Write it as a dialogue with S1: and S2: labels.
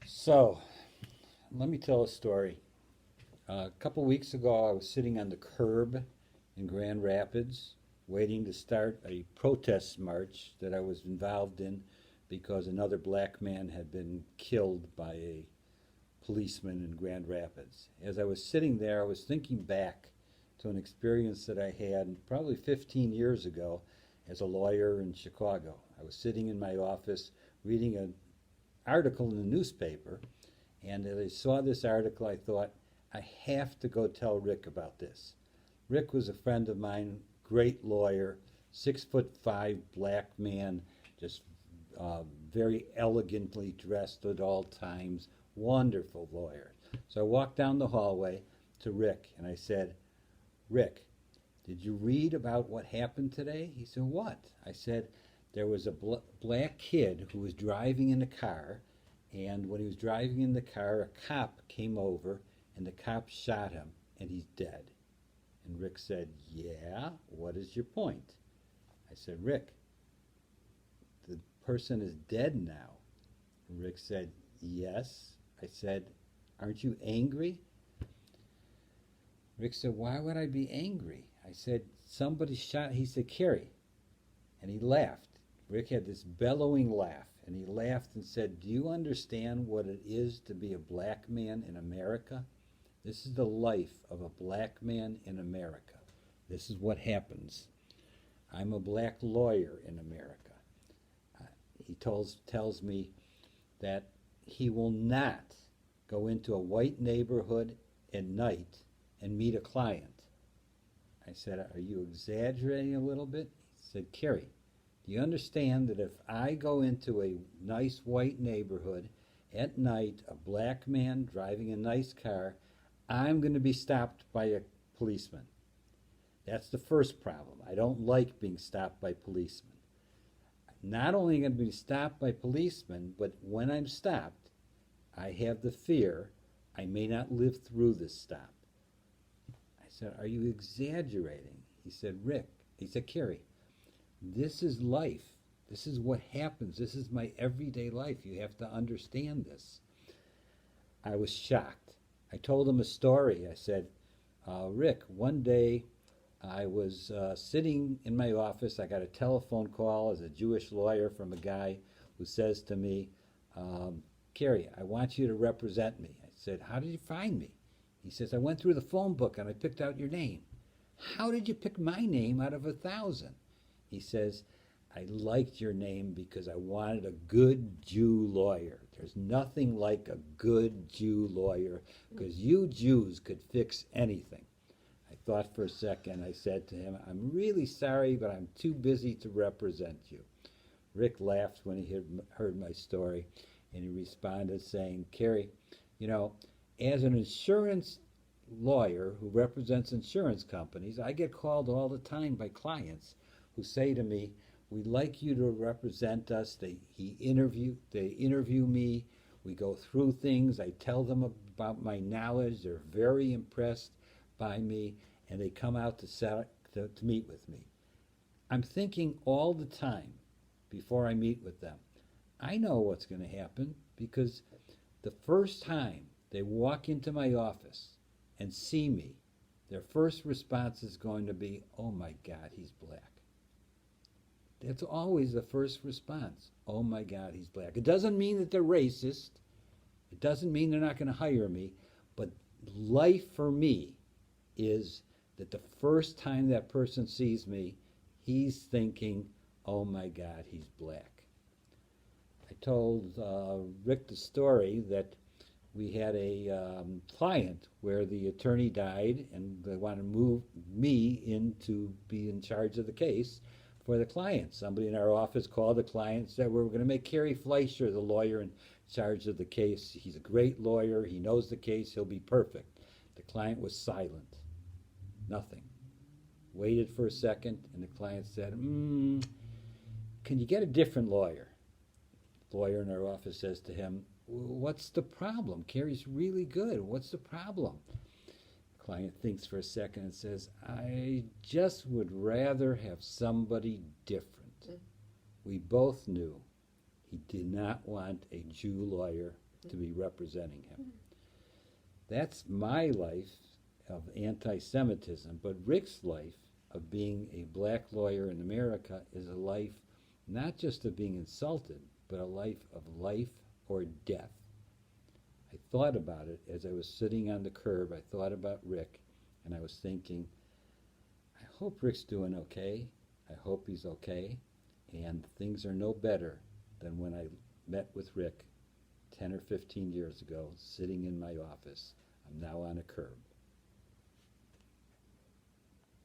S1: So, let me tell a story. A couple weeks ago, I was sitting on the curb in Grand Rapids waiting to start a protest march that I was involved in because another black man had been killed by a policeman in Grand Rapids. As I was sitting there, I was thinking back to an experience that I had probably 15 years ago as a lawyer in Chicago. I was sitting in my office reading an article in the newspaper, and as I saw this article, I thought, I have to go tell Rick about this. Rick was a friend of mine, great lawyer, 6'5" black man, just very elegantly dressed at all times, wonderful lawyer. So I walked down the hallway to Rick and I said, Rick, did you read about what happened today? He said, what? I said, there was a black kid who was driving in a car, and when he was driving in the car, a cop came over and the cop shot him and he's dead. And Rick said, yeah, what is your point? I said, Rick, the person is dead now. And Rick said, yes. I said, aren't you angry? Rick said, why would I be angry? I said, somebody shot. He said, Cary. And he laughed. Rick had this bellowing laugh, and he laughed and said, do you understand what it is to be a black man in America? This is the life of a black man in America. This is what happens. I'm a black lawyer in America. He tells me that he will not go into a white neighborhood at night and meet a client. I said, are you exaggerating a little bit? He said, Cary, do you understand that if I go into a nice white neighborhood at night, a black man driving a nice car, I'm going to be stopped by a policeman? That's the first problem. I don't like being stopped by policemen. Not only am I going to be stopped by policemen, but when I'm stopped, I have the fear I may not live through this stop. I said, are you exaggerating? He said, Cary, this is life. This is what happens. This is my everyday life. You have to understand this. I was shocked. I told him a story. I said, Rick, one day I was sitting in my office. I got a telephone call as a Jewish lawyer from a guy who says to me, Cary, I want you to represent me. I said, how did you find me? He says, I went through the phone book and I picked out your name. How did you pick my name out of 1,000? He says, I liked your name because I wanted a good Jew lawyer. There's nothing like a good Jew lawyer because you Jews could fix anything. I thought for a second. I said to him, I'm really sorry, but I'm too busy to represent you. Rick laughed when he heard my story, and he responded saying, Cary, you know, as an insurance lawyer who represents insurance companies, I get called all the time by clients who say to me, we'd like you to represent us. They interview me. We go through things. I tell them about my knowledge. They're very impressed by me, and they come out to meet with me. I'm thinking all the time before I meet with them, I know what's going to happen because the first time they walk into my office and see me, their first response is going to be, oh my God, he's black. That's always the first response. Oh my God, he's black. It doesn't mean that they're racist. It doesn't mean they're not going to hire me. But life for me is that the first time that person sees me, he's thinking, oh my God, he's black. I told Rick the story that we had a client where the attorney died and they wanted to move me in to be in charge of the case for the client. Somebody in our office called the client and said, we're going to make Cary Fleischer the lawyer in charge of the case. He's a great lawyer. He knows the case. He'll be perfect. The client was silent. Nothing. Waited for a second, and the client said, can you get a different lawyer? The lawyer in our office says to him, what's the problem? Cary's really good. What's the problem? The client thinks for a second and says, I just would rather have somebody different. We both knew he did not want a Jew lawyer to be representing him. That's my life of anti-Semitism, but Rick's life of being a black lawyer in America is a life not just of being insulted, but a life or death. I thought about it as I was sitting on the curb. I thought about Rick, and I was thinking, I hope Rick's doing okay. I hope he's okay. And things are no better than when I met with Rick 10 or 15 years ago, sitting in my office. I'm now on a curb.